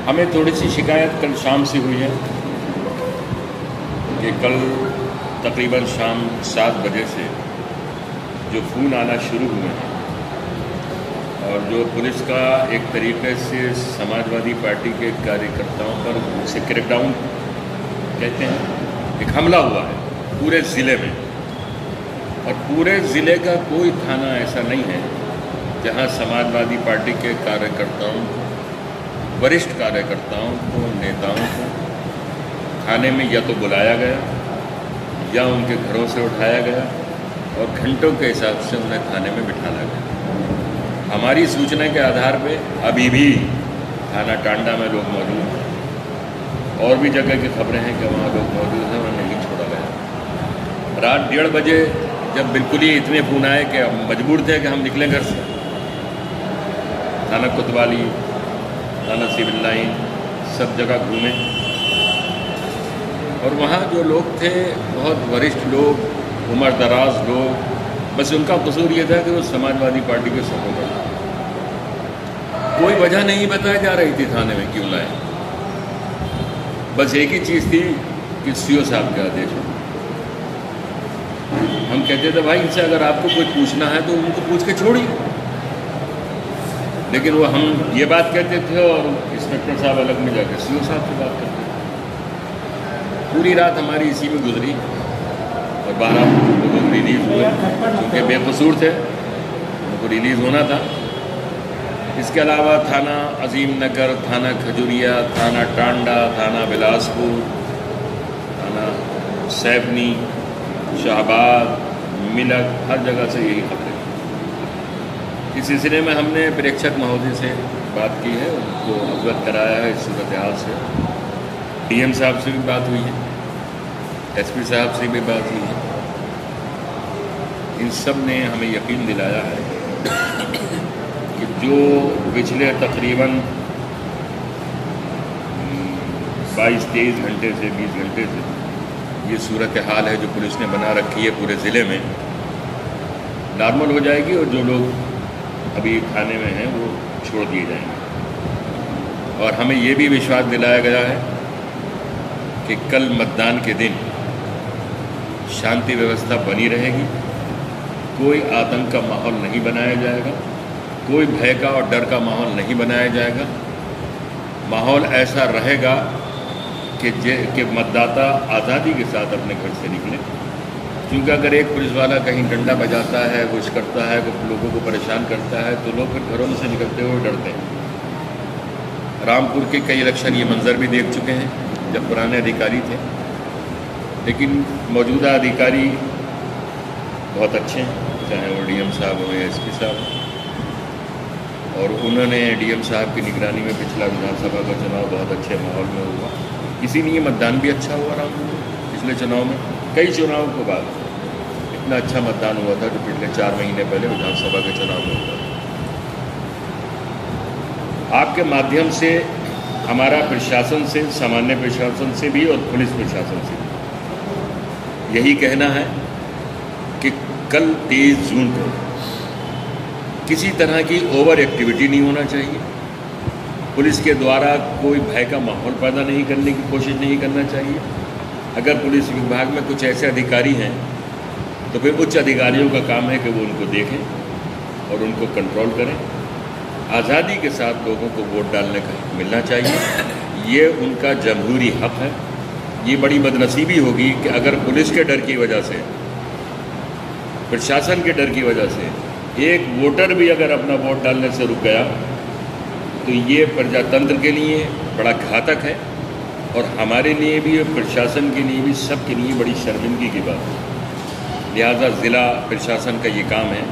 हमें थोड़ी सी शिकायत कल शाम से हुई है कि कल तकरीबन शाम 7 बजे से जो फ़ोन आना शुरू हुए हैं और जो पुलिस का एक तरीके से समाजवादी पार्टी के कार्यकर्ताओं पर उसे क्रैकडाउन कहते हैं, एक हमला हुआ है पूरे ज़िले में। और पूरे ज़िले का कोई थाना ऐसा नहीं है जहां समाजवादी पार्टी के कार्यकर्ताओं, वरिष्ठ कार्यकर्ताओं को, नेताओं को थाने में या तो बुलाया गया या उनके घरों से उठाया गया और घंटों के हिसाब से उन्हें थाने में बिठाया गया। हमारी सूचना के आधार पे अभी भी थाना टांडा में लोग मौजूद हैं और भी जगह की खबरें हैं कि वहाँ लोग मौजूद हैं, उन्हें नहीं छोड़ा गया। रात 1:30 बजे जब बिल्कुल ही इतने फ़ोन आए कि हम मजबूर थे कि हम निकलें घर से, थाना कोतवाली, थाना सिविल लाइन, सब जगह घूमे और वहाँ जो लोग थे बहुत वरिष्ठ लोग, उम्र दराज लोग, बस उनका कसूर ये था कि वो समाजवादी पार्टी के सपोर्टर। कोई वजह नहीं बताई जा रही थी थाने में क्यों लाए, बस एक ही चीज़ थी कि सीओ साहब के आदेश है। हम कहते थे भाई इनसे अगर आपको कुछ पूछना है तो उनको पूछ के छोड़िए, लेकिन वो हम ये बात कहते थे और इंस्पेक्टर साहब अलग में जाकर सीओ साहब से बात करते थे। पूरी रात हमारी इसी में गुजरी और 12 लोग रिलीज़ हुए क्योंकि बेकसूर थे, उनको रिलीज़ होना था। इसके अलावा थाना अजीम नगर, थाना खजुरिया, थाना टांडा, थाना बिलासपुर, थाना सैफनी, शाहबाद, मिलक, हर जगह से यही खबरें। इस सिलसिले में हमने प्रेक्षक महोदय से बात की है, उनको अवगत कराया है इस सूरत हाल से। डीएम साहब से भी बात हुई है, एसपी साहब से भी बात हुई है। इन सब ने हमें यकीन दिलाया है कि जो पिछले तकरीबन 22-23 घंटे से 20 घंटे से ये सूरत हाल है जो पुलिस ने बना रखी है पूरे ज़िले में, नॉर्मल हो जाएगी और जो लोग अभी थाने में हैं वो छोड़ दिए जाएंगे। और हमें ये भी विश्वास दिलाया गया है कि कल मतदान के दिन शांति व्यवस्था बनी रहेगी, कोई आतंक का माहौल नहीं बनाया जाएगा, कोई भय का और डर का माहौल नहीं बनाया जाएगा। माहौल ऐसा रहेगा कि मतदाता आज़ादी के साथ अपने घर से निकले, क्योंकि अगर एक पुलिस वाला कहीं डंडा बजाता है, कुछ करता है, कुछ लोगों को परेशान करता है तो लोग फिर घरों में से निकलते हुए डरते हैं। रामपुर के कई इलेक्शन ये मंजर भी देख चुके हैं जब पुराने अधिकारी थे, लेकिन मौजूदा अधिकारी बहुत अच्छे हैं, चाहे वो डीएम साहब हो या एसपी साहब, और उन्होंने डीएम साहब की निगरानी में पिछला विधानसभा का चुनाव बहुत अच्छे माहौल में हुआ। इसीलिए मतदान भी अच्छा हुआ रामपुर में पिछले चुनाव में। कई चुनाव के बाद इतना अच्छा मतदान हुआ था जो पिछले 4 महीने पहले विधानसभा के चुनाव में हुआ। आपके माध्यम से हमारा प्रशासन से, सामान्य प्रशासन से भी और पुलिस प्रशासन से भी यही कहना है कि कल 23 जून को किसी तरह की ओवर एक्टिविटी नहीं होना चाहिए। पुलिस के द्वारा कोई भय का माहौल पैदा नहीं करने की कोशिश नहीं करना चाहिए। अगर पुलिस विभाग में कुछ ऐसे अधिकारी हैं तो फिर उच्च अधिकारियों का काम है कि वो उनको देखें और उनको कंट्रोल करें। आज़ादी के साथ लोगों को वोट डालने का हक मिलना चाहिए, ये उनका जमहूरी हक है। ये बड़ी बदनसीबी होगी कि अगर पुलिस के डर की वजह से, प्रशासन के डर की वजह से एक वोटर भी अगर अपना वोट डालने से रुक गया तो ये प्रजातंत्र के लिए बड़ा घातक है और हमारे लिए भी, प्रशासन के लिए भी, सब के लिए बड़ी शर्मिंदगी की बात है। लिहाजा ज़िला प्रशासन का ये काम है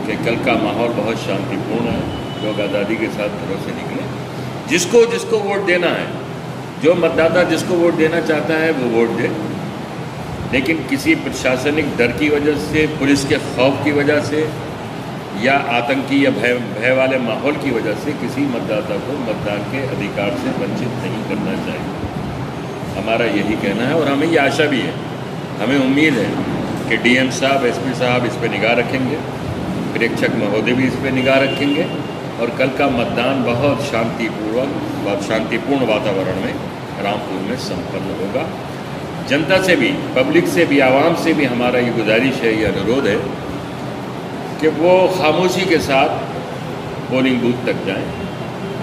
कि कल का माहौल बहुत शांतिपूर्ण है, लोग आज़ादी के साथ घरों से निकलें। जिसको जिसको वोट देना है, जो मतदाता जिसको वोट देना चाहता है वो वोट दे, लेकिन किसी प्रशासनिक डर की वजह से, पुलिस के खौफ की वजह से या आतंकी या भय वाले माहौल की वजह से किसी मतदाता को मतदान के अधिकार से वंचित नहीं करना चाहिए। हमारा यही कहना है और हमें ये आशा भी है, हमें उम्मीद है कि डीएम साहब, एसपी साहब इस पर निगाह रखेंगे, प्रेक्षक महोदय भी इस पर निगाह रखेंगे और कल का मतदान बहुत शांतिपूर्ण वातावरण में रामपुर में संपन्न होगा। जनता से भी, पब्लिक से भी, आवाम से भी हमारा ये गुजारिश है, ये अनुरोध है कि वो खामोशी के साथ पोलिंग बूथ तक जाएं,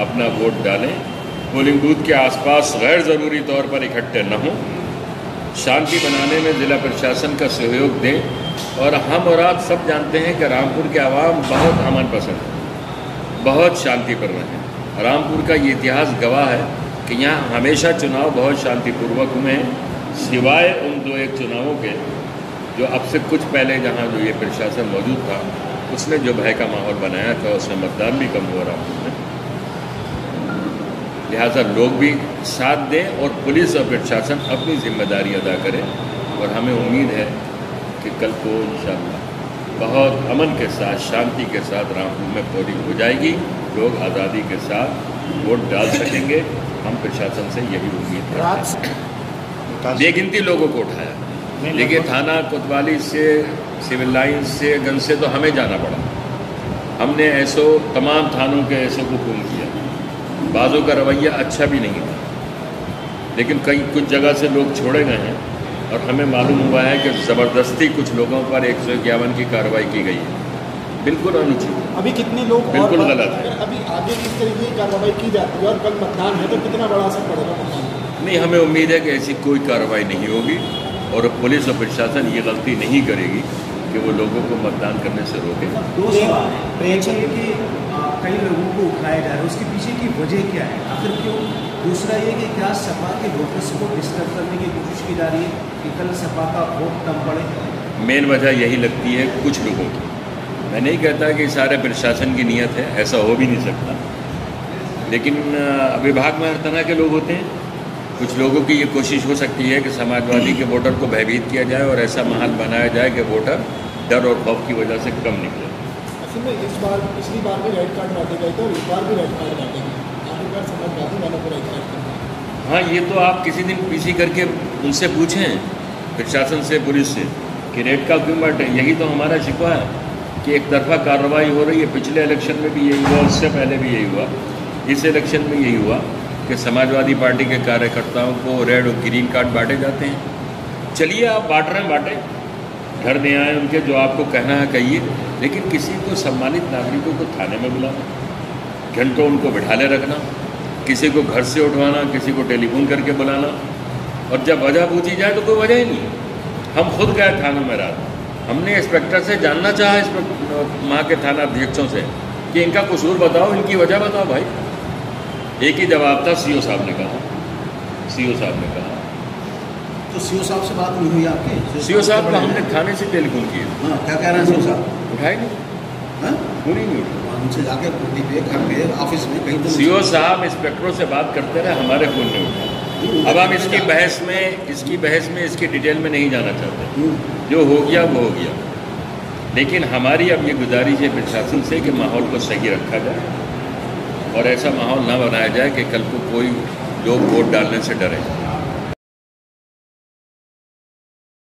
अपना वोट डालें, पोलिंग बूथ के आसपास गैर ज़रूरी तौर पर इकट्ठे न हों, शांति बनाने में ज़िला प्रशासन का सहयोग दें। और हम और आप सब जानते हैं कि रामपुर के आवाम बहुत अमन पसंद है, बहुत शांतिपूर्ण है। रामपुर का ये इतिहास गवाह है कि यहाँ हमेशा चुनाव बहुत शांतिपूर्वक हुए हैं, सिवाय उन 2-1 चुनावों के जो अब से कुछ पहले जहाँ जो ये प्रशासन मौजूद था उसने जो भय का माहौल बनाया था, उसमें मतदान भी कम हुआ रामपुर में। लिहाजा लोग भी साथ दें और पुलिस और प्रशासन अपनी जिम्मेदारी अदा करें। और हमें उम्मीद है कि कल को इंशाअल्लाह बहुत अमन के साथ, शांति के साथ रामपुर में पोलिंग हो जाएगी, लोग आज़ादी के साथ वोट डाल सकेंगे। हम प्रशासन से यही उम्मीद करते हैं। बेगिनती लोगों को उठाया, देखिए थाना कोतवाली से, सिविल लाइन से, गंज से तो हमें जाना पड़ा। हमने ऐसो तमाम थानों के ऐसो को फ़ोन किया, बाज़ों का रवैया अच्छा भी नहीं था, लेकिन कई कुछ जगह से लोग छोड़े गए हैं और हमें मालूम हुआ है कि ज़बरदस्ती कुछ लोगों पर 151 की कार्रवाई की गई है। बिल्कुल अनुचित। अभी कितने लोग बिल्कुल गलत है। अभी आगे किस तरीके की कार्रवाई की जाती है और कल मतदान है तो कितना बड़ा असर पड़ेगा मतदान? नहीं, हमें उम्मीद है कि ऐसी कोई कार्रवाई नहीं होगी और पुलिस और प्रशासन ये गलती नहीं करेगी कि वो लोगों को मतदान करने से रोके। दो सवाल है, एक ये कि कई लोगों को उठाया जा रहा है, उसके पीछे की वजह क्या है, आखिर क्यों? दूसरा ये कि क्या सपा के वोटर्स को डिस्टर्ब करने की कोशिश की जा रही है कि कल सपा का वोट कम पड़े? मेन वजह यही लगती है कुछ लोगों की। मैं नहीं कहता कि सारे प्रशासन की नीयत है, ऐसा हो भी नहीं सकता, लेकिन विभाग में हर तरह के लोग होते हैं। कुछ लोगों की ये कोशिश हो सकती है कि समाजवादी के वोटर को भयभीत किया जाए और ऐसा माहौल बनाया जाए कि वोटर डर और खौफ की वजह से कम निकले। असल में इस बार, पिछली बार भी रेड कार्ड बांटे गए थे और इस बार भी रेड कार्ड बांटेंगे, आखिरकार समाजवादी वालों को रेड कार्ड करना। हाँ, ये तो आप किसी दिन पीसी करके उनसे पूछें, प्रशासन से, पुलिस से, कि रेड कार्ड क्यों बांटे। यही तो हमारा शिकवा है कि एक तरफा कार्रवाई हो रही है। पिछले इलेक्शन में भी यही हुआ, उससे पहले भी यही हुआ, इस इलेक्शन में यही हुआ कि समाजवादी पार्टी के कार्यकर्ताओं को रेड और ग्रीन कार्ड बांटे जाते हैं। चलिए, आप बांट रहे हैं, बांटे, घर में आए उनके, जो आपको कहना है कहिए, लेकिन किसी को सम्मानित नागरिकों को थाने में बुलाना, घंटों उनको बिठाले रखना, किसी को घर से उठवाना, किसी को टेलीफोन करके बुलाना, और जब वजह पूछी जाए तो कोई वजह ही नहीं। हम खुद गए थानों में रात, हमने इंस्पेक्टर से जानना चाहा, वहाँ के थाना अध्यक्षों से, कि इनका कसूर बताओ, इनकी वजह बताओ भाई। एक ही जवाब था, सीओ साहब ने कहा। सीओ साहब ने कहा तो सीओ साहब से बात नहीं हुई आपकी? सीओ साहब का हमने थाने से टेलीफोन किया। हाँ, क्या कह रहे हैं सीओ साहब? उठाए नहीं, फोन ही नहीं उठा। उनसे जाके घर में, ऑफिस में कहीं तो सीओ साहब इंस्पेक्टरों से बात करते रहे, हमारे फोन नहीं उठा। अब हम इसकी बहस में इसकी डिटेल में नहीं जाना चाहते। जो हो गया वो हो गया, लेकिन हमारी अब ये गुजारिश है प्रशासन से कि माहौल को सही रखा जाए और ऐसा माहौल ना बनाया जाए कि कल को कोई लोग वोट डालने से डरे।